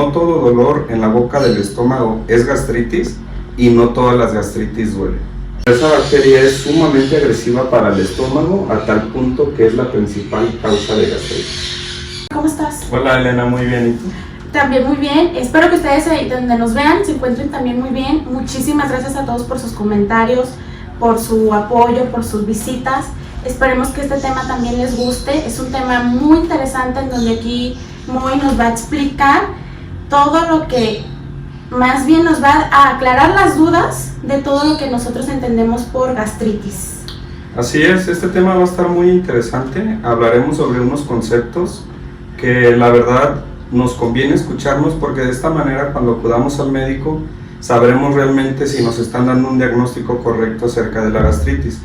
no todo dolor en la boca del estómago es gastritis y no todas las gastritis duelen. Esa bacteria es sumamente agresiva para el estómago a tal punto que es la principal causa de gastritis. ¿Cómo estás? Hola Elena, muy bien, ¿y tú? También muy bien, espero que ustedes ahí donde nos vean se encuentren también muy bien. Muchísimas gracias a todos por sus comentarios, por su apoyo, por sus visitas. Esperemos que este tema también les guste. Es un tema muy interesante en donde aquí Moy nos va a explicar todo lo que más bien nos va a aclarar las dudas de todo lo que nosotros entendemos por gastritis. Así es, este tema va a estar muy interesante. Hablaremos sobre unos conceptos que la verdad nos conviene escucharnos, porque de esta manera cuando acudamos al médico sabremos realmente si nos están dando un diagnóstico correcto acerca de la gastritis.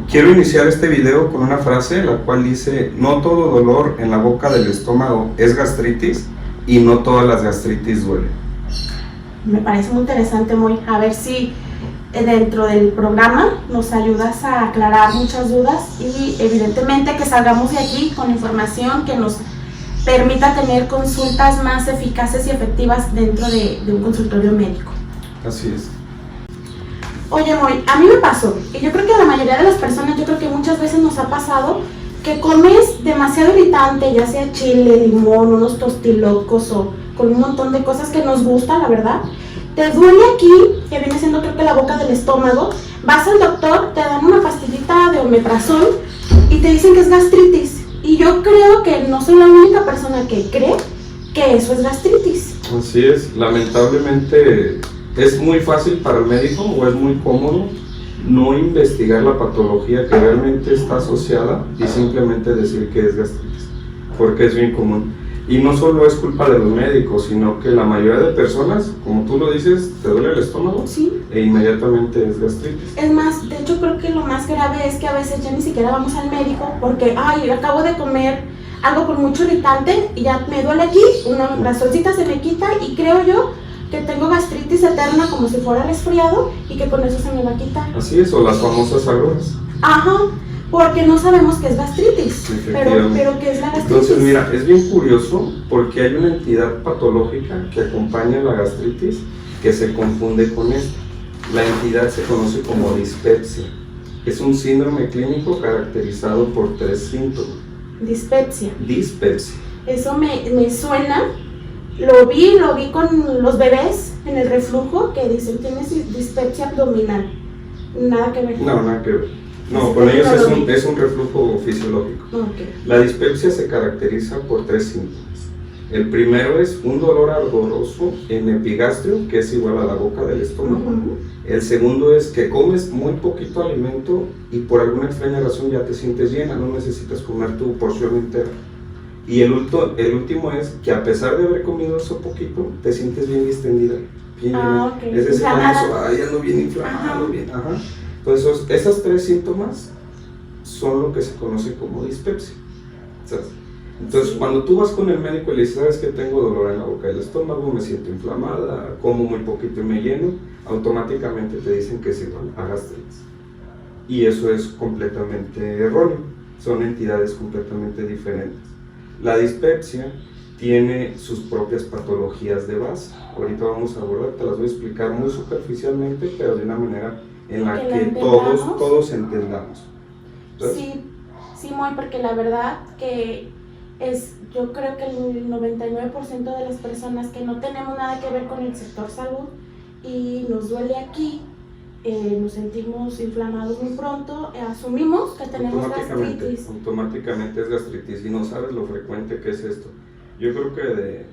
Quiero iniciar este video con una frase la cual dice: no todo dolor en la boca del estómago es gastritis y no todas las gastritis duelen. Me parece muy interesante, Moy. A ver si dentro del programa nos ayudas a aclarar muchas dudas y evidentemente que salgamos de aquí con información que nos permita tener consultas más eficaces y efectivas dentro de un consultorio médico. Así es. Oye, Moy, a mí me pasó, y yo creo que a la mayoría de las personas, yo creo que muchas veces nos ha pasado que comes demasiado irritante, ya sea chile, limón, unos tostilocos o con un montón de cosas que nos gusta, la verdad. Te duele aquí, que viene siendo creo que la boca del estómago, vas al doctor, te dan una pastillita de omeprazol y te dicen que es gastritis. Y yo creo que no soy la única persona que cree que eso es gastritis. Así es, lamentablemente es muy fácil para el médico o es muy cómodo no investigar la patología que realmente está asociada y simplemente decir que es gastritis, porque es bien común. Y no solo es culpa de los médicos, sino que la mayoría de personas, como tú lo dices, te duele el estómago, sí, e inmediatamente es gastritis. Es más, de hecho creo que lo más grave es que a veces ya ni siquiera vamos al médico porque, ay, acabo de comer algo con mucho irritante y ya me duele aquí, una omeprazolcita se me quita y creo yo que tengo gastritis eterna como si fuera resfriado y que con eso se me va a quitar. Así es, o las famosas agruras. Ajá, porque no sabemos qué es gastritis, pero ¿qué es la gastritis? Entonces mira, es bien curioso porque hay una entidad patológica que acompaña a la gastritis que se confunde con esta. La entidad se conoce como dispepsia. Es un síndrome clínico caracterizado por 3 síntomas. Dispepsia. Dispepsia. Eso me suena. Lo vi con los bebés en el reflujo que dicen tienes dispepsia abdominal. Nada que ver. No, nada que ver. No, con ellos es un reflujo fisiológico. Okay. La dispepsia se caracteriza por 3 síntomas. El primero es un dolor ardoroso en epigastrio, que es igual a la boca del estómago. El segundo es que comes muy poquito alimento y por alguna extraña razón ya te sientes llena, no necesitas comer tu porción entera. Y el último es que a pesar de haber comido eso poquito, te sientes bien distendida, bien llena. Okay. Es ese famoso, ay, ando bien inflamado, bien, ajá. Entonces, esos 3 síntomas son lo que se conoce como dispepsia, ¿sabes? Entonces, cuando tú vas con el médico y le dices, sabes que tengo dolor en la boca del estómago, me siento inflamada, como muy poquito y me lleno, automáticamente te dicen que es igual a gastritis. Y eso es completamente erróneo, son entidades completamente diferentes. La dispepsia tiene sus propias patologías de base. Ahorita vamos a abordar, te las voy a explicar muy superficialmente, pero de una manera en la que todos entendamos. ¿Entonces? Sí, Moy, porque la verdad que yo creo que el 99% de las personas que no tenemos nada que ver con el sector salud y nos duele aquí, nos sentimos inflamados muy pronto, asumimos que tenemos gastritis. Automáticamente es gastritis y no sabes lo frecuente que es esto. Yo creo que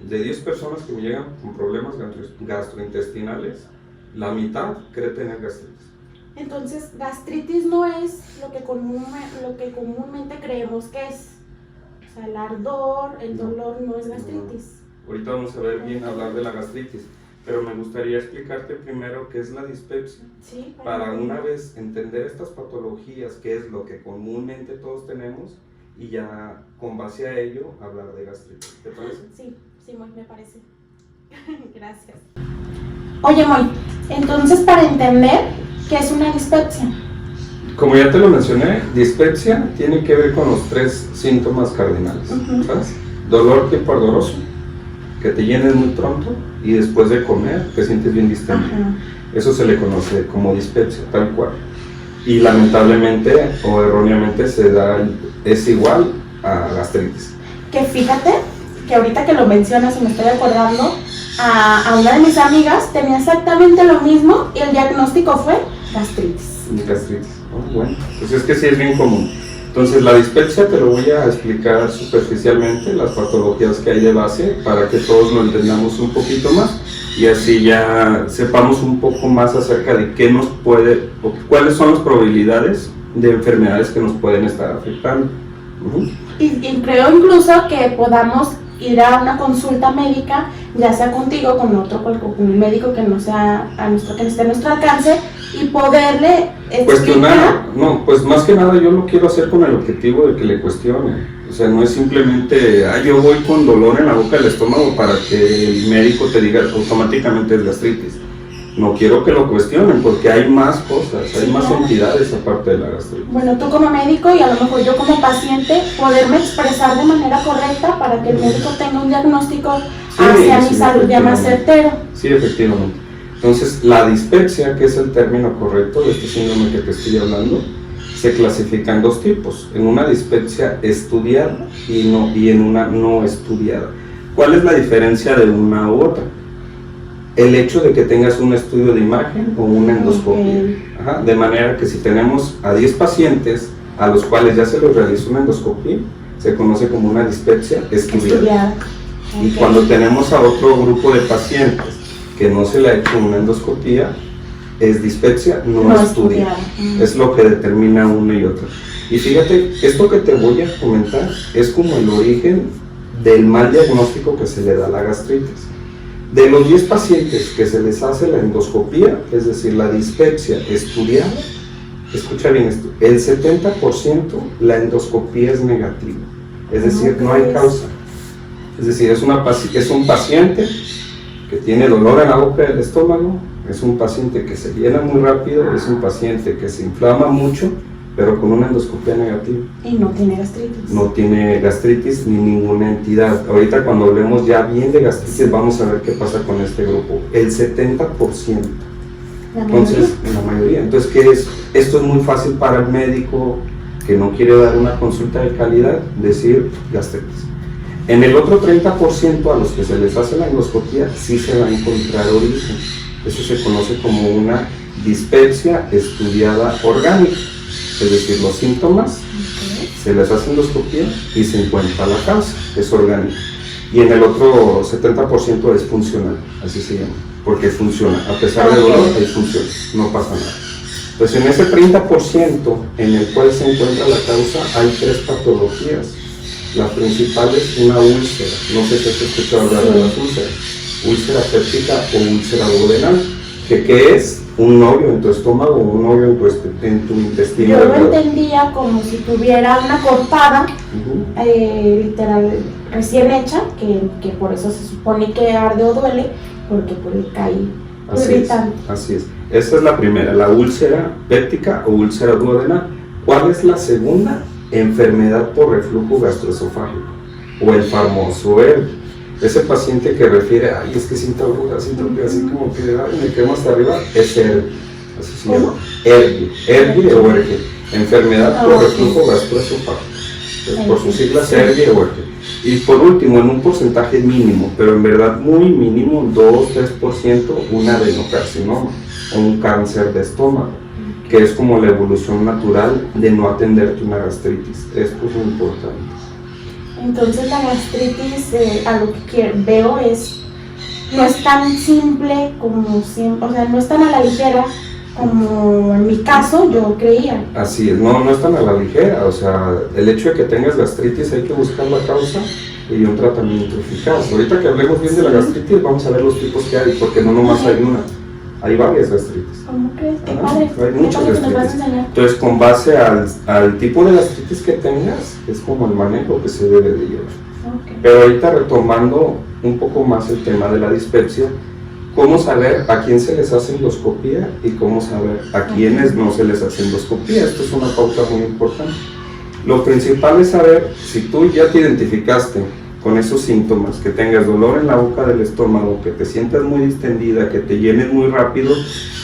de 10 personas que me llegan con problemas gastrointestinales, la mitad cree tener gastritis. Entonces, gastritis no es lo que comúnmente creemos que es. O sea, el ardor, el dolor no es gastritis. No. Ahorita vamos a ver bien hablar de la gastritis, pero me gustaría explicarte primero qué es la dispepsia. Sí, para una vez entender estas patologías, qué es lo que comúnmente todos tenemos, y ya con base a ello hablar de gastritis. ¿Te parece? Sí, Moy, me parece. Gracias. Oye, Moy, entonces para entender qué es una dispepsia. Como ya te lo mencioné, dispepsia tiene que ver con los 3 síntomas cardinales, ¿sabes? Dolor tipo ardoroso, que te llenes muy pronto y después de comer te sientes bien distante. Eso se le conoce como dispepsia, tal cual. Y lamentablemente o erróneamente es igual a gastritis. Que fíjate que ahorita que lo mencionas y me estoy acordando, a una de mis amigas tenía exactamente lo mismo y el diagnóstico fue gastritis. Gastritis. Bueno, pues es que sí es bien común. Entonces la dispepsia te lo voy a explicar superficialmente, las patologías que hay de base, para que todos lo entendamos un poquito más y así ya sepamos un poco más acerca de qué nos puede, o cuáles son las probabilidades de enfermedades que nos pueden estar afectando. Y creo incluso que podamos ir a una consulta médica, ya sea contigo, con un médico que no sea que esté a nuestro alcance, y poderle cuestionar. No, pues más que nada yo lo quiero hacer con el objetivo de que le cuestione. O sea, no es simplemente, yo voy con dolor en la boca del estómago para que el médico te diga automáticamente es gastritis. No quiero que lo cuestionen porque hay más cosas, hay más entidades aparte de la gastritis. Bueno, tú como médico y a lo mejor yo como paciente, poderme expresar de manera correcta para que el médico tenga un diagnóstico hacia mi salud ya más certero. Sí, efectivamente. Entonces, la dispepsia, que es el término correcto de este síndrome que te estoy hablando, se clasifica en dos tipos, en una dispepsia estudiada y en una no estudiada. ¿Cuál es la diferencia de una u otra? El hecho de que tengas un estudio de imagen o una endoscopia. De manera que si tenemos a 10 pacientes a los cuales ya se les realizó una endoscopia, se conoce como una dispepsia estudiada. Y cuando tenemos a otro grupo de pacientes que no se le ha hecho una endoscopia, es dispepsia no estudiada. Es lo que determina una y otra. Y fíjate, esto que te voy a comentar es como el origen del mal diagnóstico que se le da a la gastritis. De los 10 pacientes que se les hace la endoscopia, es decir, la dispepsia estudiada, escucha bien esto, el 70% la endoscopia es negativa, es decir, no hay causa. Es decir, es un paciente que tiene dolor en la boca del estómago, es un paciente que se llena muy rápido, es un paciente que se inflama mucho, pero con una endoscopia negativa. Y no tiene gastritis. No tiene gastritis ni ninguna entidad. Ahorita cuando hablemos ya bien de gastritis vamos a ver qué pasa con este grupo. El 70%. Entonces, la mayoría. Entonces, ¿qué es? Esto es muy fácil para el médico que no quiere dar una consulta de calidad, decir gastritis. En el otro 30% a los que se les hace la endoscopia sí se va a encontrar origen. Eso se conoce como una dispepsia estudiada orgánica. Es decir, los síntomas, se les hace endoscopia y se encuentra la causa, es orgánica. Y en el otro 70% es funcional, así se llama, porque funciona, a pesar de dolor, ahí funciona, no pasa nada. Pues en ese 30% en el cual se encuentra la causa hay 3 patologías. La principal es una úlcera, no sé si has escuchado hablar de las úlceras, úlcera péptica o úlcera duodenal, que es un hoyo en tu estómago o un hoyo en tu intestino. Yo lo entendía como si tuviera una cortada, literal, recién hecha, que por eso se supone que arde o duele, porque pues le cae irritante. Así es. Esa es la primera, la úlcera péptica o úlcera duodenal. ¿Cuál es la segunda? Enfermedad por reflujo gastroesofágico o el famoso ERG. Ese paciente que refiere, es que siento algo, así como que me quemo hasta arriba, es ERG, así se llama, ERG o ERG, enfermedad por reflujo gastroesofágico, por sus siglas ERG o ERG. Y por último, en un porcentaje mínimo, pero en verdad muy mínimo, 2-3%, un adenocarcinoma o un cáncer de estómago, que es como la evolución natural de no atenderte una gastritis. Esto es muy importante. Entonces la gastritis, a lo que veo no es tan simple como siempre, o sea, no es tan a la ligera como en mi caso yo creía. Así es, no es tan a la ligera, o sea, el hecho de que tengas gastritis hay que buscar la causa y un tratamiento eficaz. Ahorita que hablemos bien de la gastritis vamos a ver los tipos que hay, porque no nomás hay una, hay varias gastritis. ¿Cómo crees? Qué padre. Hay muchas gastritis. Entonces, con base al tipo de gastritis que tengas, es como el manejo que se debe de llevar. Pero ahorita retomando un poco más el tema de la dispepsia, cómo saber a quién se les hace endoscopia y cómo saber a quiénes no se les hace endoscopia. Esto es una pauta muy importante. Lo principal es saber si tú ya te identificaste con esos síntomas, que tengas dolor en la boca del estómago, que te sientas muy distendida, que te llenes muy rápido,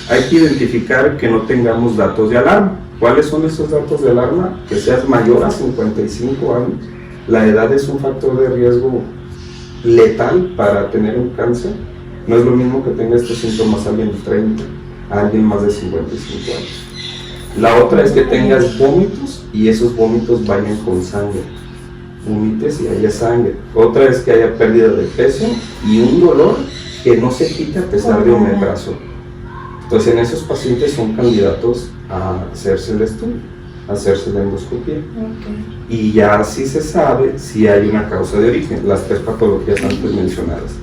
hay que identificar que no tengamos datos de alarma. ¿Cuáles son esos datos de alarma? Que seas mayor a 55 años. La edad es un factor de riesgo letal para tener un cáncer. No es lo mismo que tenga estos síntomas alguien de 30, a alguien más de 55 años. La otra es que tengas vómitos y esos vómitos vayan con sangre. Vomites y haya sangre. Otra es que haya pérdida de peso y un dolor que no se quita a pesar de omeprazol. Entonces en esos pacientes son candidatos a hacerse el estudio, a hacerse la endoscopia. Y ya así se sabe si hay una causa de origen, las 3 patologías antes mencionadas.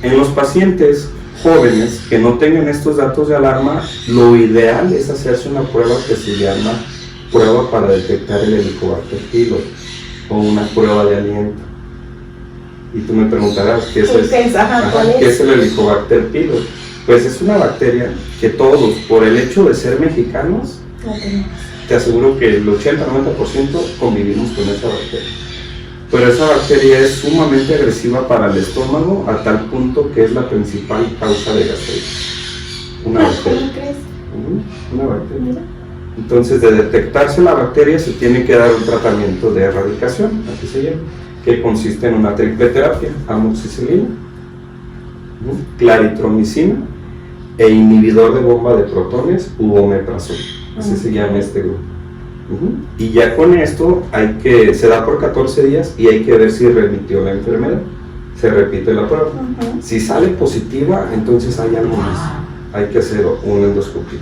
En los pacientes jóvenes que no tengan estos datos de alarma, lo ideal es hacerse una prueba que se llama prueba para detectar el Helicobacter pylori o una prueba de aliento. Y tú me preguntarás, ¿qué es el Helicobacter pylori? Pues es una bacteria que todos, por el hecho de ser mexicanos, te aseguro que el 80-90% convivimos con esa bacteria. Pero esa bacteria es sumamente agresiva para el estómago a tal punto que es la principal causa de gastritis. Una bacteria. Una bacteria. Entonces, de detectarse la bacteria se tiene que dar un tratamiento de erradicación, así se llama, que consiste en una triple terapia: amoxicilina, claritromicina e inhibidor de bomba de protones u omeprazol. Así se llama este grupo. Y ya con esto se da por 14 días y hay que ver si remitió la enfermedad. Se repite la prueba. Si sale positiva, entonces hay algo más. Hay que hacer una endoscopia.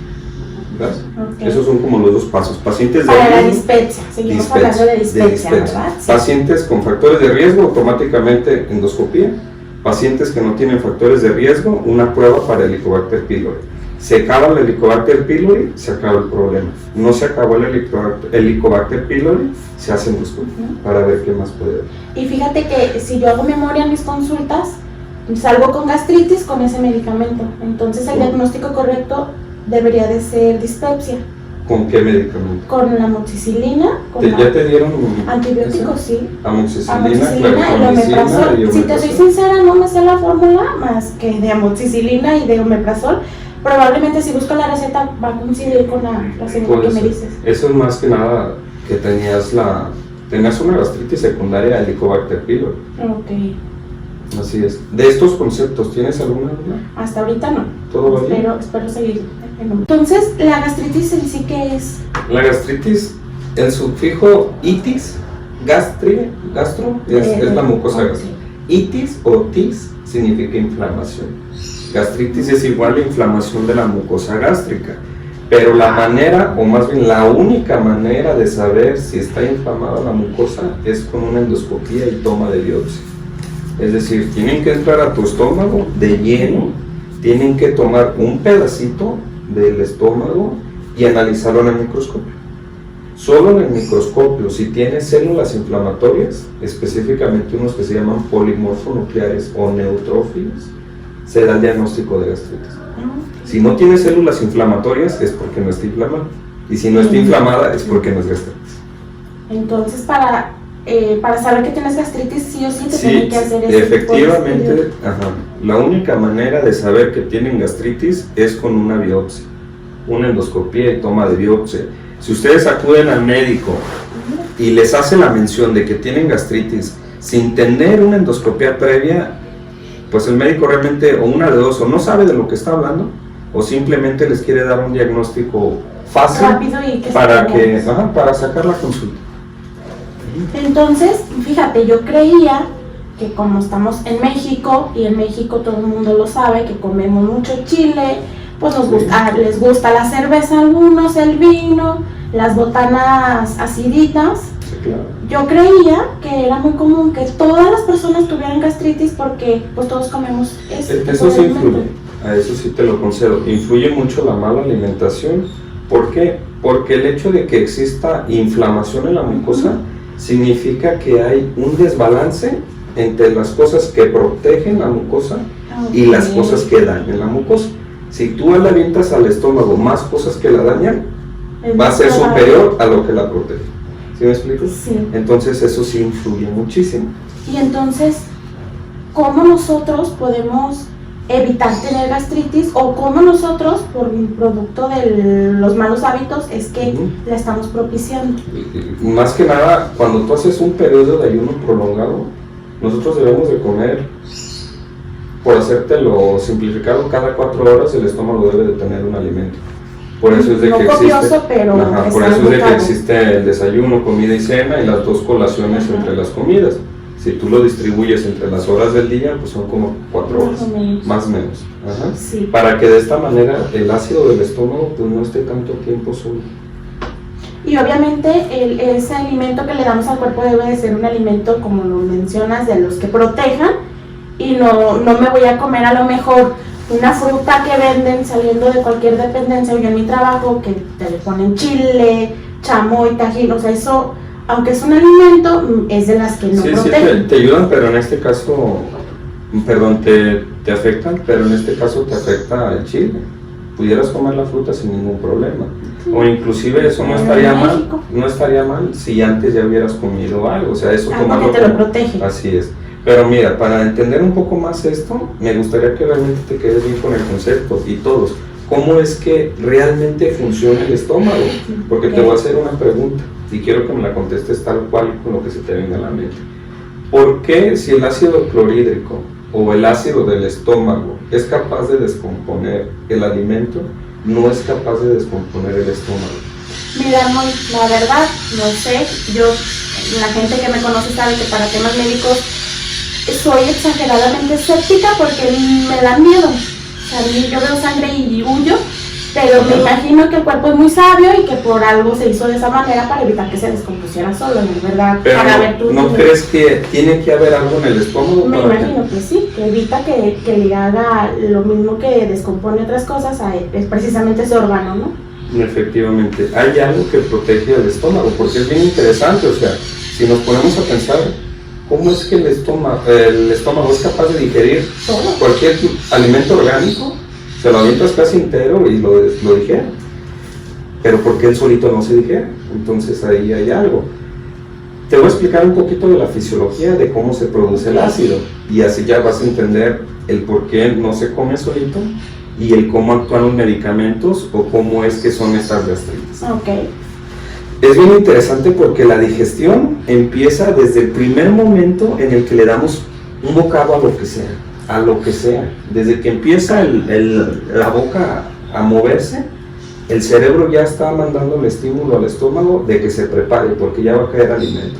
Esos son como los 2 pasos. Pacientes de para la dispepsia, seguimos hablando de dispepsia, ¿verdad? Sí. Pacientes con factores de riesgo, automáticamente endoscopia. Pacientes que no tienen factores de riesgo, una prueba para el Helicobacter pylori. Se acaba el Helicobacter pylori, se acaba el problema. No se acabó el Helicobacter pylori, se hace endoscopia para ver qué más puede haber. Y fíjate que si yo hago memoria en mis consultas, salgo con gastritis con ese medicamento. Entonces el diagnóstico correcto debería de ser dispepsia. ¿Con qué medicamento? Con la amoxicilina. ¿Ya te dieron antibióticos? Sí. Amoxicilina, y omeprazol. Si te soy sincera, no me sé la fórmula más que de amoxicilina y de omeprazol. Probablemente si busco la receta va a coincidir con la receta que me dices. Eso es más que nada que tenías una gastritis secundaria a Helicobacter pylori. Así es. De estos conceptos, ¿tienes alguna duda? Hasta ahorita no. ¿Todo va bien? Espero seguir. Entonces, ¿la gastritis en sí qué es? La gastritis, el sufijo itis, gastro, es la mucosa gástrica. Itis o tis significa inflamación. Gastritis es igual a inflamación de la mucosa gástrica, pero la manera, o más bien la única manera de saber si está inflamada la mucosa es con una endoscopia y toma de biopsia. Es decir, tienen que entrar a tu estómago de lleno, tienen que tomar un pedacito del estómago y analizarlo en el microscopio. Solo en el microscopio, si tiene células inflamatorias, específicamente unos que se llaman polimorfonucleares o neutrófilos, se da el diagnóstico de gastritis. Si no tiene células inflamatorias es porque no está inflamada, y si no está inflamada es porque no es gastritis. Entonces, para saber que tienes gastritis, sí o sí te tienen que hacer eso. Efectivamente, la única manera de saber que tienen gastritis es con una biopsia, una endoscopia y toma de biopsia. Si ustedes acuden al médico y les hace la mención de que tienen gastritis sin tener una endoscopia previa, pues el médico realmente, o una de dos, o no sabe de lo que está hablando, o simplemente les quiere dar un diagnóstico fácil rápido y que para sacar la consulta. Entonces, fíjate, yo creía que como estamos en México, y en México todo el mundo lo sabe, que comemos mucho chile, pues les gusta la cerveza a algunos, el vino, las botanas aciditas. Sí, claro. Yo creía que era muy común que todas las personas tuvieran gastritis porque pues todos comemos eso. Eso sí influye, a eso sí te lo concedo. Influye mucho la mala alimentación. ¿Por qué? Porque el hecho de que exista inflamación en la mucosa significa que hay un desbalance entre las cosas que protegen la mucosa y las cosas que dañan la mucosa. Si tú le avientas al estómago más cosas que la dañan, va a ser superior a lo que la protege. ¿Sí me explico? Sí. Entonces eso sí influye muchísimo. Y entonces, ¿cómo nosotros podemos evitar tener gastritis o cómo nosotros, por producto de los malos hábitos, es que la estamos propiciando? Más que nada, cuando tú haces un periodo de ayuno prolongado, nosotros debemos de comer, por hacértelo simplificado, cada 4 horas el estómago debe de tener un alimento. Por eso es de no que copioso, existe, pero por eso es de que existe el desayuno, comida y cena y las 2 colaciones entre las comidas. Si tú lo distribuyes entre las horas del día, pues son como 4 horas, más o menos. Sí. Para que de esta manera el ácido del estómago pues no esté tanto tiempo solo. Y obviamente ese alimento que le damos al cuerpo debe de ser un alimento, como lo mencionas, de los que protejan, y no me voy a comer a lo mejor una fruta que venden saliendo de cualquier dependencia o yo en mi trabajo, que te le ponen chile, chamoy, tajín, o sea, eso, aunque es un alimento, es de las que no protegen. Sí, te ayudan, pero en este caso, perdón, te afectan, pero en este caso te afecta el chile. Pudieras comer la fruta sin ningún problema. O inclusive eso no estaría mal si antes ya hubieras comido algo, o sea, eso algo que te lo protege. Así es. Pero mira, para entender un poco más esto, me gustaría que realmente te quedes bien con el concepto y todos. ¿Cómo es que realmente funciona el estómago? Porque te voy a hacer una pregunta y quiero que me la contestes tal cual con lo que se te venga a la mente. ¿Por qué si el ácido clorhídrico o el ácido del estómago es capaz de descomponer el alimento, no es capaz de descomponer el estómago? Mira, la verdad, no sé, la gente que me conoce sabe que para temas médicos soy exageradamente escéptica porque me da miedo. O sea, yo veo sangre y huyo, pero me imagino que el cuerpo es muy sabio y que por algo se hizo de esa manera para evitar que se descompusiera solo, ¿no? ¿Verdad? Pero para ver ¿no crees que tiene que haber algo en el estómago? Me imagino que sí, que evita que le haga lo mismo que descompone otras cosas, es precisamente ese órgano, ¿no? Efectivamente, hay algo que protege al estómago, porque es bien interesante, o sea, si nos ponemos a pensar, ¿cómo es que el estómago es capaz de digerir cualquier alimento orgánico? Se lo avientas casi entero y lo digiere. Pero ¿por qué él solito no se digiere? Entonces ahí hay algo. Te voy a explicar un poquito de la fisiología de cómo se produce el ácido y así ya vas a entender el por qué no se come solito y el cómo actúan los medicamentos o cómo es que son estas gastritis. Okay. Es bien interesante porque la digestión empieza desde el primer momento en el que le damos un bocado a lo que sea. Desde que empieza la boca a moverse, el cerebro ya está mandando el estímulo al estómago de que se prepare porque ya va a caer alimento.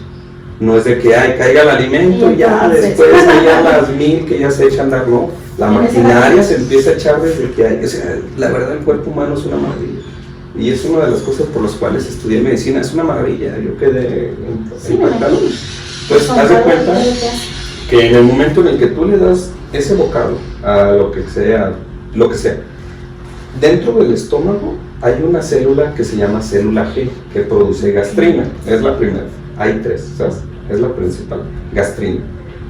No es de que caiga el alimento y ya después hay ya las 1000 que ya se echan a andar, no. La maquinaria se empieza a echar desde que hay, o sea, la verdad el cuerpo humano es una maravilla. Y es una de las cosas por las cuales estudié medicina, es una maravilla, yo quedé impactado. Pues haz de cuenta que en el momento en el que tú le das ese bocado a lo que sea, dentro del estómago hay una célula que se llama célula G, que produce gastrina, es la primera, hay 3, ¿sabes? Es la principal, gastrina.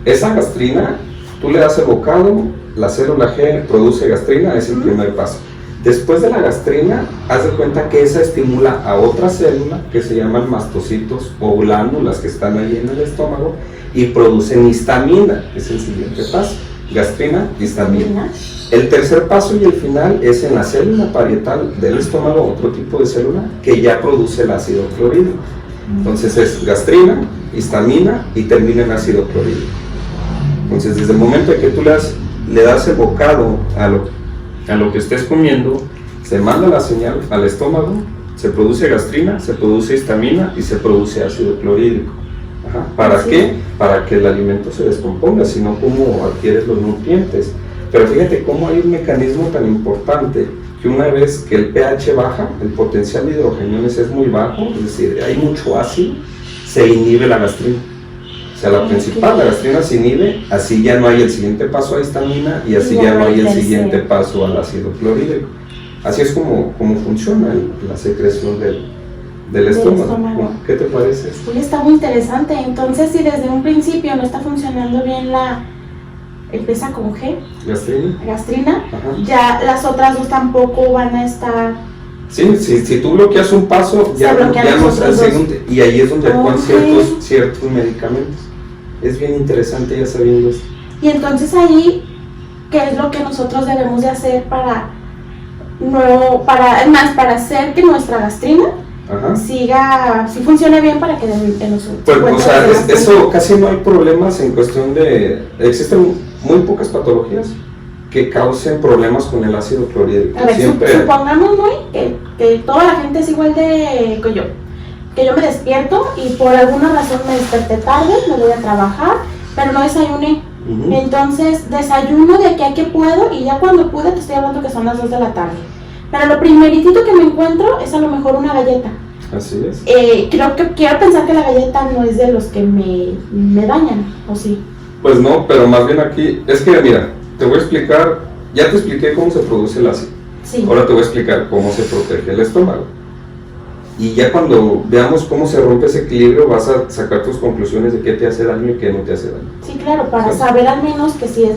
Esa gastrina, tú le das el bocado, la célula G produce gastrina, es el primer paso. Después de la gastrina, haz de cuenta que esa estimula a otra célula que se llaman mastocitos o glándulas que están ahí en el estómago y producen histamina, es el siguiente paso, gastrina, histamina. El tercer paso y el final es en la célula parietal del estómago, otro tipo de célula que ya produce el ácido clorhídrico. Entonces es gastrina, histamina y termina en ácido clorhídrico. Entonces desde el momento en que tú le das el bocado a lo que estés comiendo, se manda la señal al estómago, se produce gastrina, se produce histamina y se produce ácido clorhídrico. ¿Para qué? Para que el alimento se descomponga, sino cómo adquieres los nutrientes. Pero fíjate cómo hay un mecanismo tan importante que una vez que el pH baja, el potencial de hidrogeniones es muy bajo, es decir, hay mucho ácido, se inhibe la gastrina. O sea, la principal, la gastrina se inhibe, así ya no hay el siguiente paso a histamina y así ya no hay el siguiente paso al ácido clorhídrico. Así es como funciona la secreción del estómago. ¿Qué te parece? Uy, está muy interesante. Entonces, si desde un principio no está funcionando bien empieza con G, gastrina, ya las otras dos tampoco van a estar. Sí, si tú bloqueas un paso, ya no es el segundo, y ahí es donde actúan ciertos medicamentos. Es bien interesante ya sabiendo esto. Y entonces ahí, ¿qué es lo que nosotros debemos de hacer para hacer que nuestra gastrina Ajá. sí funcione bien para que en los Pues, o sea, eso casi no hay problemas en cuestión de... Existen muy pocas patologías que causen problemas con el ácido clorhídrico. A ver, Siempre... supongamos, ¿no? que toda la gente es igual que yo. Que yo me despierto y por alguna razón me desperté tarde, me voy a trabajar, pero no desayuné. Entonces desayuno de aquí a que puedo y ya cuando pude te estoy hablando que son las 2 de la tarde. Pero lo primeritito que me encuentro es a lo mejor una galleta. Así es. Quiero pensar que la galleta no es de los que me dañan, ¿o sí? Pues no, pero más bien aquí, es que mira, te voy a explicar, ya te expliqué cómo se produce el ácido. Sí. Ahora te voy a explicar cómo se protege el estómago. Y ya cuando veamos cómo se rompe ese equilibrio, vas a sacar tus conclusiones de qué te hace daño y qué no te hace daño. Sí, claro, para saber al menos que si es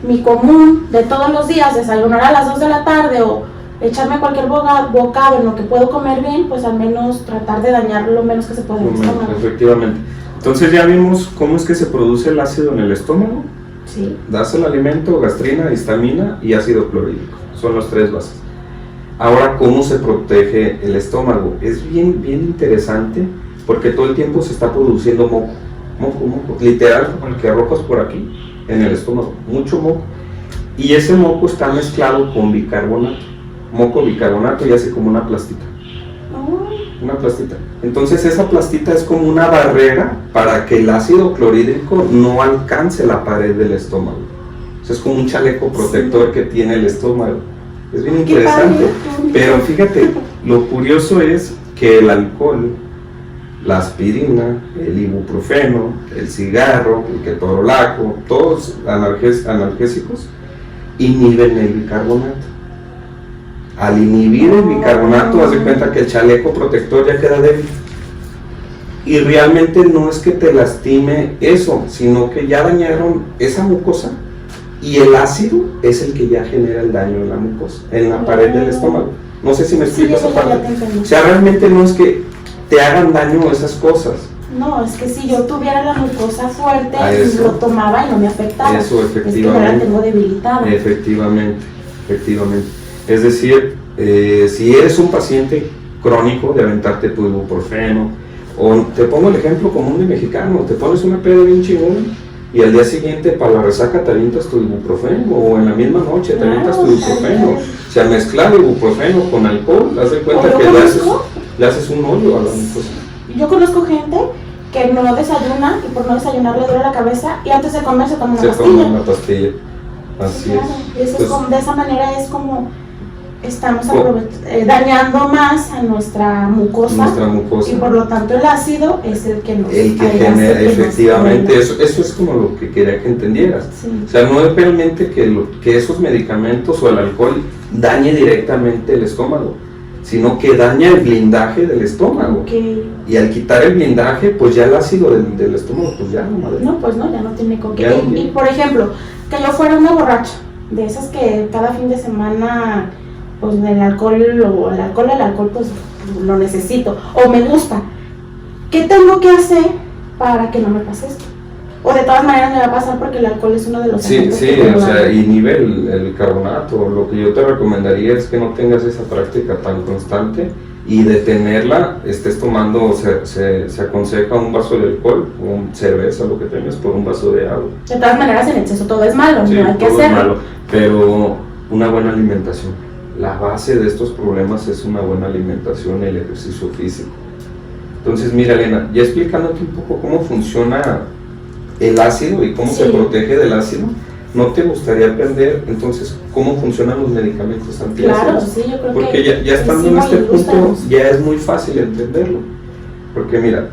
mi común de todos los días desayunar a las 2 de la tarde o echarme cualquier bocado en lo que puedo comer bien, pues al menos tratar de dañar lo menos que se pueda en el estómago. Efectivamente. Entonces ya vimos cómo es que se produce el ácido en el estómago. Sí. Das el alimento, gastrina, histamina y ácido clorhídrico. Son las 3 bases. Ahora, ¿cómo se protege el estómago? Es bien interesante porque todo el tiempo se está produciendo moco. Literal, como el que arrojas por aquí, en el estómago. Mucho moco. Y ese moco está mezclado con bicarbonato. Moco bicarbonato y hace como una plastita. Una plastita. Entonces esa plastita es como una barrera para que el ácido clorhídrico no alcance la pared del estómago. O sea, es como un chaleco protector que tiene el estómago. Es bien interesante. Pero fíjate, lo curioso es que el alcohol, la aspirina, el ibuprofeno, el cigarro, el ketorolaco, todos analgésicos, inhiben el bicarbonato. Al inhibir el bicarbonato, haz de cuenta que el chaleco protector ya queda débil. Y realmente no es que te lastime eso, sino que ya dañaron esa mucosa y el ácido es el que ya genera el daño en la mucosa, en la pared del estómago. No sé si me explico esa parte. O sea, realmente no es que te hagan daño esas cosas. No, es que si yo tuviera la mucosa fuerte, lo tomaba y no me afectaba. Eso, efectivamente. Es que no la tengo debilitada. Efectivamente. Es decir, si eres un paciente crónico de aventarte tu ibuprofeno, o te pongo el ejemplo común de mexicano, te pones una peda bien chingón y al día siguiente para la resaca te avientas tu ibuprofeno, o en la misma noche te avientas tu ibuprofeno. O sea, mezclar ibuprofeno con alcohol, haz de cuenta que le haces un hoyo a la mucosa. Yo conozco gente que no desayuna y por no desayunar le duele la cabeza y antes de comer se toma una pastilla. Así sí, claro. es. Y eso de esa manera es como estamos dañando más a nuestra mucosa y por lo tanto el ácido es el que genera, efectivamente, eso es como lo que quería que entendieras. Sí. O sea, no es realmente que esos medicamentos o el alcohol dañe directamente el estómago, sino que daña el blindaje del estómago. Okay. Y al quitar el blindaje, pues ya el ácido del estómago, pues ya no, madre. No, pues no, ya no tiene con qué. Y por ejemplo, que yo fuera una borracha, de esas que cada fin de semana, pues el alcohol, pues lo necesito, o me gusta. ¿Qué tengo que hacer para que no me pase esto? O de todas maneras me va a pasar porque el alcohol es uno de los Sí, o sea, inhibe el bicarbonato. Lo que yo te recomendaría es que no tengas esa práctica tan constante y de tenerla, estés tomando, se aconseja un vaso de alcohol, o cerveza, lo que tengas, por un vaso de agua. De todas maneras, en exceso todo es malo, sí, no hay que todo hacerlo. Es malo, pero una buena alimentación. La base de estos problemas es una buena alimentación y el ejercicio físico. Entonces, mira, Elena, ya explicándote un poco cómo funciona el ácido y cómo se protege del ácido, ¿no te gustaría aprender entonces cómo funcionan los medicamentos antiácidos? Claro, sí, yo creo porque que ya estando en este punto ya es muy fácil entenderlo. Porque mira,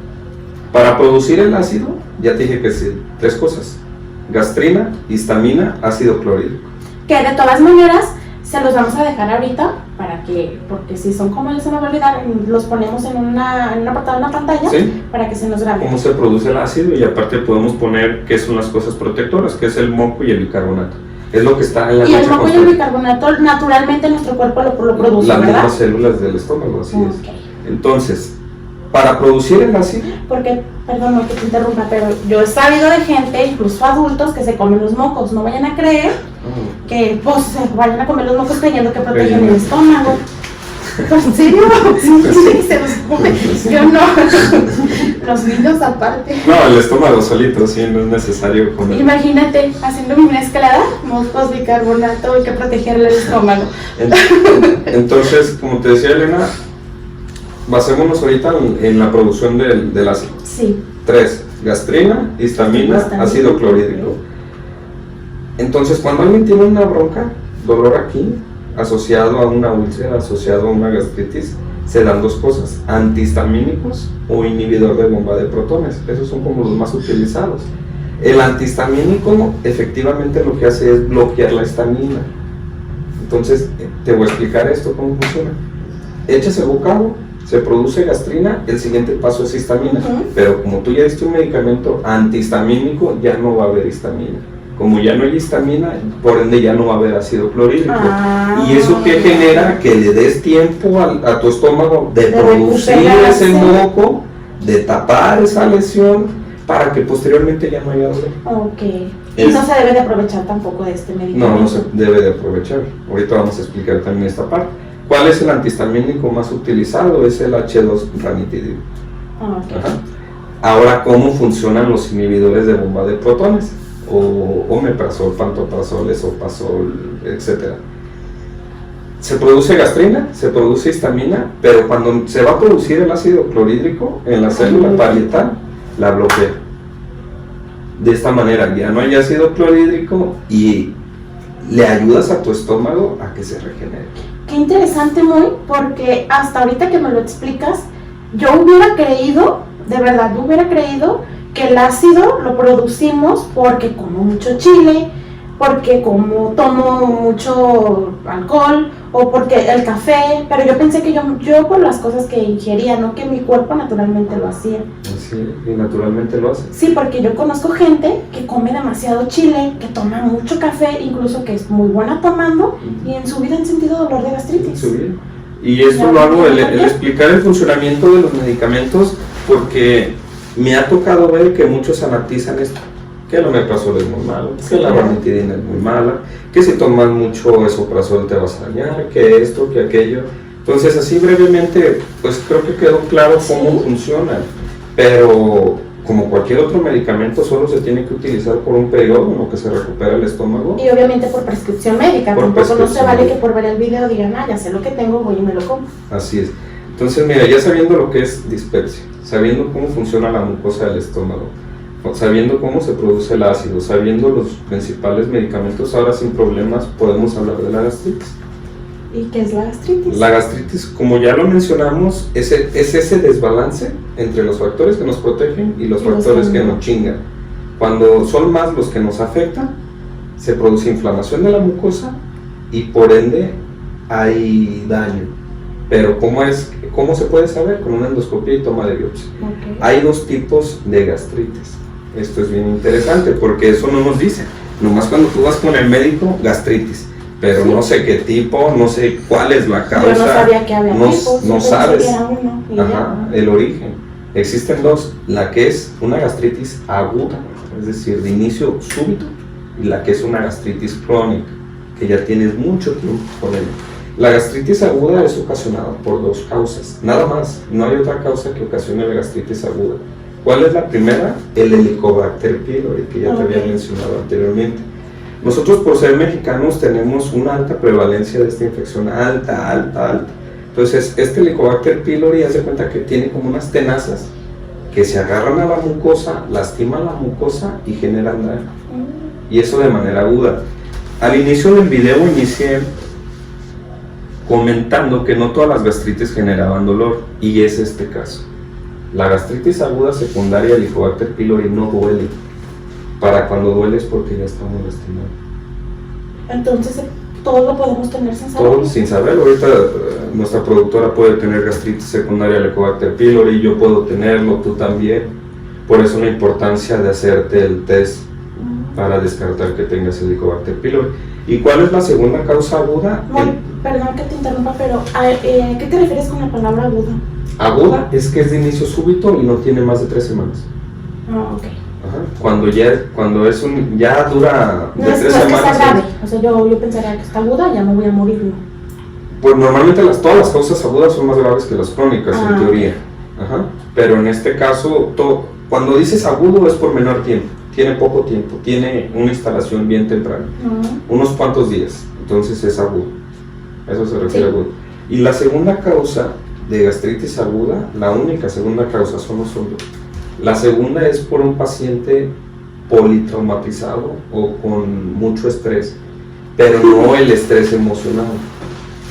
para producir el ácido, ya te dije que sí, 3 cosas: gastrina, histamina, ácido clorhídrico. Que de todas maneras se los vamos a dejar ahorita porque si son como se me va a olvidar, los ponemos en una pantalla, ¿sí?, para que se nos grabe. Cómo se produce el ácido, y aparte podemos poner qué son las cosas protectoras, que es el moco y el bicarbonato. Es lo que está en la y el moco y el bicarbonato naturalmente nuestro cuerpo lo produce, las ¿verdad? mismas células del estómago, así es. Entonces, para producir el ácido. Porque, perdón, no que te interrumpa, pero yo he sabido de gente, incluso adultos, que se comen los mocos. No vayan a creer que pues se vayan a comer los mocos creyendo que protegen el estómago. ¿En serio? Sí, se los come. Yo no. Los niños aparte. No, el estómago solito, sí, no es necesario comer. Imagínate, haciendo mi mezclada, moscos, bicarbonato, hay que protegerle el estómago. Entonces, como te decía Elena, basémonos ahorita en la producción del ácido. Sí. 3, gastrina, histamina, ácido clorhídrico. Entonces, cuando alguien tiene una bronca, dolor aquí, asociado a una úlcera, asociado a una gastritis, se dan dos cosas: antihistamínicos o inhibidor de bomba de protones. Esos son como los más utilizados. El antihistamínico efectivamente lo que hace es bloquear la histamina. Entonces, te voy a explicar esto, cómo funciona. Echas el bocado, se produce gastrina, el siguiente paso es histamina. Pero como tú ya diste un medicamento antihistamínico, ya no va a haber histamina. Como ya no hay histamina, por ende ya no va a haber ácido clorhídrico. Y eso que genera que le des tiempo a tu estómago de producir ese moco, de tapar esa lesión, para que posteriormente ya no haya dolor. Ok. Y no se debe de aprovechar tampoco de este medicamento. No, no se debe de aprovechar. Ahorita vamos a explicar también esta parte. ¿Cuál es el antihistamínico más utilizado? Es el H2-ranitidina. Okay. Ahora, ¿cómo funcionan los inhibidores de bomba de protones? O omeprazol, pantoprazol, esomeprazol, etc. Se produce gastrina, se produce histamina, pero cuando se va a producir el ácido clorhídrico en la célula parietal, la bloquea. De esta manera ya no hay ácido clorhídrico y le ayudas a tu estómago a que se regenere. Qué interesante, muy, porque hasta ahorita que me lo explicas, yo hubiera creído, de verdad, yo hubiera creído que el ácido lo producimos porque como mucho chile, porque como tomo mucho alcohol o porque el café, pero yo pensé que yo por las cosas que ingería, no que mi cuerpo naturalmente lo hacía. Sí, y naturalmente lo hace. Sí, porque yo conozco gente que come demasiado chile, que toma mucho café, incluso que es muy buena tomando, y en su vida han sentido dolor de gastritis. Y esto lo hago, el explicar el funcionamiento de los medicamentos, porque me ha tocado ver que muchos fanatizan esto, que el omeprazol es muy malo, que la ranitidina es muy mala, que si tomas mucho esomeprazol te vas a dañar, que esto, que aquello. Entonces, así brevemente, pues creo que quedó claro cómo funciona, pero como cualquier otro medicamento solo se tiene que utilizar por un periodo en lo que se recupera el estómago. Y obviamente por prescripción médica, tampoco no se vale que por ver el video digan, ya sé lo que tengo, voy y me lo como. Así es. Entonces, mira, ya sabiendo lo que es dispepsia, sabiendo cómo funciona la mucosa del estómago, sabiendo cómo se produce el ácido, sabiendo los principales medicamentos, ahora sin problemas podemos hablar de la gastritis. ¿Y qué es la gastritis? La gastritis, como ya lo mencionamos, es ese desbalance entre los factores que nos protegen y los factores que nos chingan. Cuando son más los que nos afectan, se produce inflamación de la mucosa y por ende hay daño. Pero ¿cómo se puede saber? Con una endoscopia y toma de biopsia. Okay. Hay dos tipos de gastritis. Esto es bien interesante porque eso no nos dice. Nomás cuando tú vas con el médico, gastritis. Pero no sé qué tipo, no sé cuál es la causa. Yo no sabía que había tipos. No sabes. Ajá, el origen. Existen dos. La que es una gastritis aguda, es decir, de inicio súbito, y la que es una gastritis crónica, que ya tienes mucho tiempo con ella. La gastritis aguda es ocasionada por dos causas, nada más, no hay otra causa que ocasione la gastritis aguda. ¿Cuál es la primera? El Helicobacter pylori, que ya te había mencionado anteriormente. Nosotros, por ser mexicanos, tenemos una alta prevalencia de esta infección, alta. Entonces, este Helicobacter pylori, haz de cuenta que tiene como unas tenazas que se agarran a la mucosa, lastiman la mucosa y generan daño. Y eso de manera aguda. Al inicio del video inicié comentando que no todas las gastritis generaban dolor, y es este caso. La gastritis aguda secundaria al Helicobacter pylori no duele. Para cuando duele es porque ya está muy lastimado. Entonces, ¿todo lo podemos tener sin saber? Todo sin saber. Ahorita nuestra productora puede tener gastritis secundaria al Helicobacter pylori, yo puedo tenerlo, tú también. Por eso la importancia de hacerte el test para descartar que tengas el Helicobacter pylori. ¿Y cuál es la segunda causa aguda? Perdón que te interrumpa, pero ¿a qué te refieres con la palabra aguda? Aguda es que es de inicio súbito y no tiene más de 3 semanas. Ah, ok. Ajá. Cuando es ya dura de No es 3 que sea semanas. grave, o sea, yo pensaría que está aguda, ya me voy a morir, ¿no? Pues normalmente todas las causas agudas son más graves que las crónicas, en teoría. Ajá. Pero en este caso, cuando dices agudo es por menor tiempo, tiene poco tiempo, tiene una instalación bien temprana, unos cuantos días, entonces es agudo. Eso se refiere a agudo. Y la segunda causa de gastritis aguda, la única segunda causa son los hongos. La segunda es por un paciente politraumatizado o con mucho estrés, pero no el estrés emocional,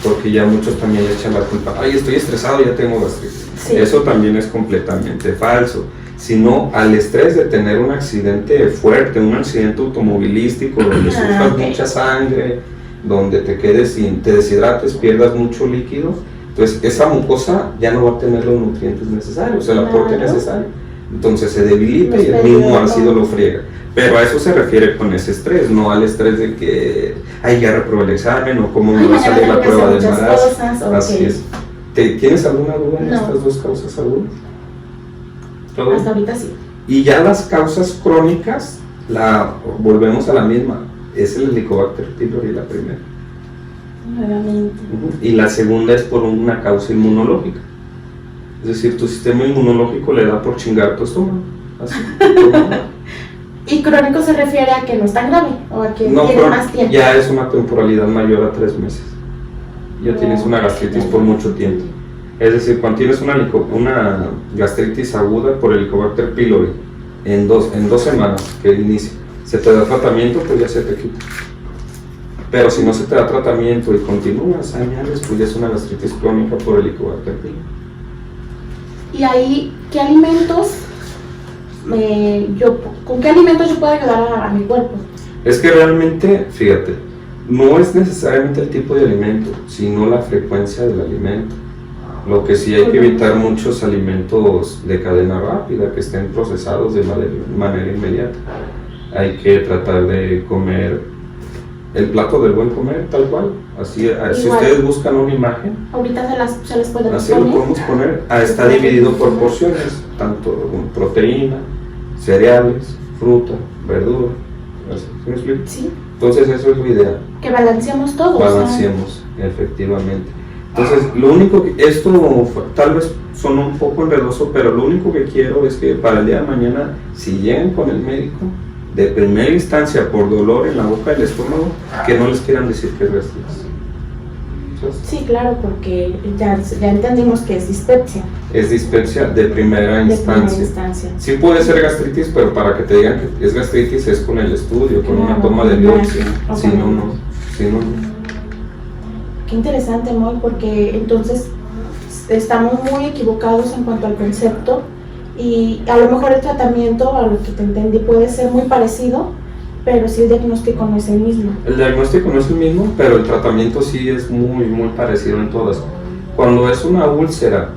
porque ya muchos también le echan la culpa, ay, estoy estresado, ya tengo gastritis. Sí. Eso también es completamente falso, sino al estrés de tener un accidente fuerte, un accidente automovilístico, donde sufras mucha sangre, donde te quedes te deshidrates, pierdas mucho líquido, entonces esa mucosa ya no va a tener los nutrientes necesarios, el aporte necesario. Entonces se debilita y el mismo ácido lo friega. Pero a eso se refiere con ese estrés, no al estrés de que, ay, ya reprobé el examen o cómo me va a salir la prueba de embarazo. Así es. ¿Tienes alguna duda en estas dos causas agudas? Hasta ahorita sí. Y ya las causas crónicas, volvemos a la misma, es el Helicobacter pylori la primera. Nuevamente. Y la segunda es por una causa inmunológica. Es decir, tu sistema inmunológico le da por chingar tu estómago. Así. ¿Y crónico se refiere a que no es tan grave o a que tiene más tiempo? Ya es una temporalidad mayor a 3 meses. Ya tienes una gastritis por mucho tiempo. Es decir, cuando tienes una gastritis aguda por Helicobacter pylori en dos semanas que inicia, se te da tratamiento, pues ya se te quita. Pero si no se te da tratamiento y continúas años, pues ya es una gastritis crónica por Helicobacter pylori. ¿Y ahí qué alimentos, con qué alimentos yo puedo ayudar a mi cuerpo? Es que realmente, fíjate, no es necesariamente el tipo de alimento, sino la frecuencia del alimento. Lo que sí hay que evitar muchos alimentos de cadena rápida que estén procesados de manera inmediata. Hay que tratar de comer el plato del buen comer, tal cual. Así, si ustedes buscan una imagen, ahorita se les puede así lo podemos poner. Está dividido por porciones, tanto proteína, cereales, fruta, verdura. ¿Sí me explico? Sí. Entonces eso es lo ideal. Que balanceemos todo. Balanceemos, efectivamente. Entonces, lo único que, esto tal vez sonó un poco enredoso, pero lo único que quiero es que para el día de mañana, si llegan con el médico, de primera instancia por dolor en la boca del estómago, que no les quieran decir que es gastritis. Sí, claro, porque ya entendimos que es dispepsia. Es dispepsia de primera instancia. Sí puede ser gastritis, pero para que te digan que es gastritis es con el estudio, con una toma de biopsia. Si no. Qué interesante, Moy, porque entonces estamos muy equivocados en cuanto al concepto y a lo mejor el tratamiento, a lo que te entendí, puede ser muy parecido, pero sí el diagnóstico no es el mismo. El diagnóstico no es el mismo, pero el tratamiento sí es muy, muy parecido en todas. Cuando es una úlcera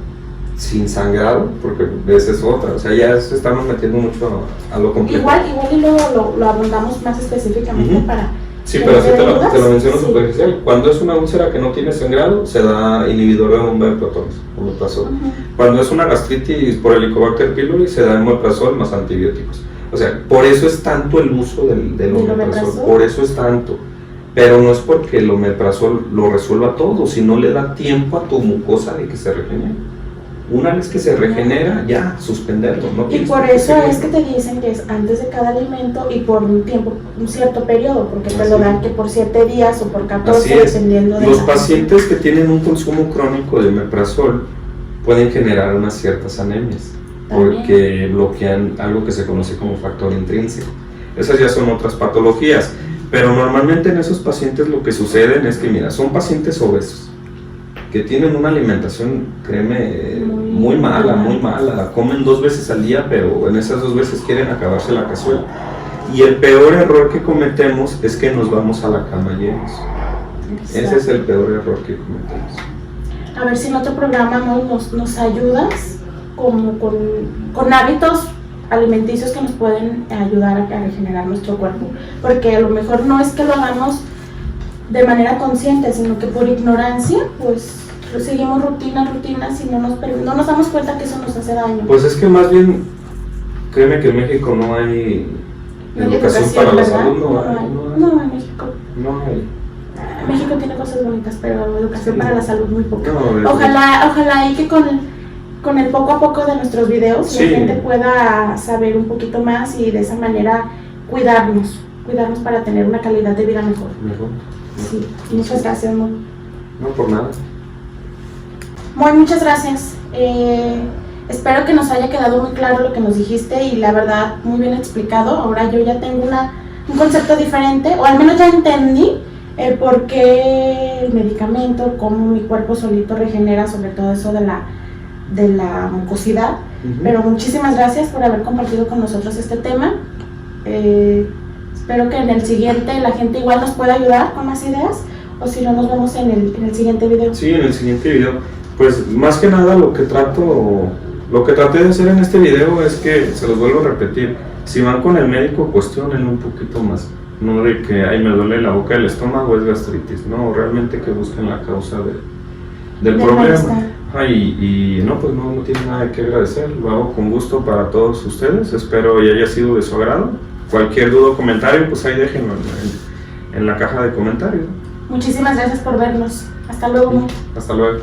sin sangrado, porque esa es otra, o sea, ya estamos metiendo mucho a lo complejo. Igual y lo abundamos más específicamente para... Sí, pero así te lo menciono superficial. Cuando es una úlcera que no tiene sangrado, se da inhibidor de bomba de protones, omeprazol. Cuando es una gastritis por Helicobacter pylori, se da omeprazol más antibióticos. O sea, por eso es tanto el uso del omeprazol, por eso es tanto. Pero no es porque el omeprazol lo resuelva todo, sino le da tiempo a tu mucosa de que se regenere. Una vez que se regenera, ya, suspenderlo. No y por eso es que te dicen que es antes de cada alimento y por un tiempo, un cierto periodo, porque te lo dan que por 7 días o por 14, dependiendo de... Los pacientes que tienen un consumo crónico de omeprazol pueden generar unas ciertas anemias, porque bloquean algo que se conoce como factor intrínseco. Esas ya son otras patologías, pero normalmente en esos pacientes lo que sucede es que, mira, son pacientes obesos, que tienen una alimentación, créeme, muy mala, comen 2 veces al día, pero en esas 2 veces quieren acabarse la cazuela. Y el peor error que cometemos es que nos vamos a la cama llenos. Ese es el peor error que cometemos. A ver si en otro programa nos ayudas como con hábitos alimenticios que nos pueden ayudar a regenerar nuestro cuerpo, porque a lo mejor no es que lo hagamos de manera consciente, sino que por ignorancia, pues seguimos rutinas y no nos damos cuenta que eso nos hace daño. Pues es que más bien, créeme que en México no hay educación para la ¿verdad? salud, No, en México. No hay. México tiene cosas bonitas, pero educación para la salud muy poca. No, Ojalá y que con el poco a poco de nuestros videos Sí. la gente pueda saber un poquito más y de esa manera cuidarnos para tener una calidad de vida mejor. Mejor. Sí, muchas gracias, Moy. No, por nada. Moy, muchas gracias. Espero que nos haya quedado muy claro lo que nos dijiste y la verdad muy bien explicado. Ahora yo ya tengo un concepto diferente, o al menos ya entendí el por qué el medicamento, cómo mi cuerpo solito regenera, sobre todo eso de la mucosidad. Pero muchísimas gracias por haber compartido con nosotros este tema. Espero que en el siguiente la gente igual nos pueda ayudar con más ideas, o si no nos vemos en el siguiente video. Sí, en el siguiente video. Pues más que nada lo que traté de hacer en este video es que, se los vuelvo a repetir, si van con el médico, cuestionen un poquito más. No de que, ay, me duele la boca del estómago, es gastritis. No, realmente que busquen la causa del problema. malestar. Y no, pues no tiene nada que agradecer. Lo hago con gusto para todos ustedes. Espero y haya sido de su agrado. Cualquier duda o comentario, pues ahí déjenlo en la caja de comentarios. Muchísimas gracias por vernos. Hasta luego. Hasta luego.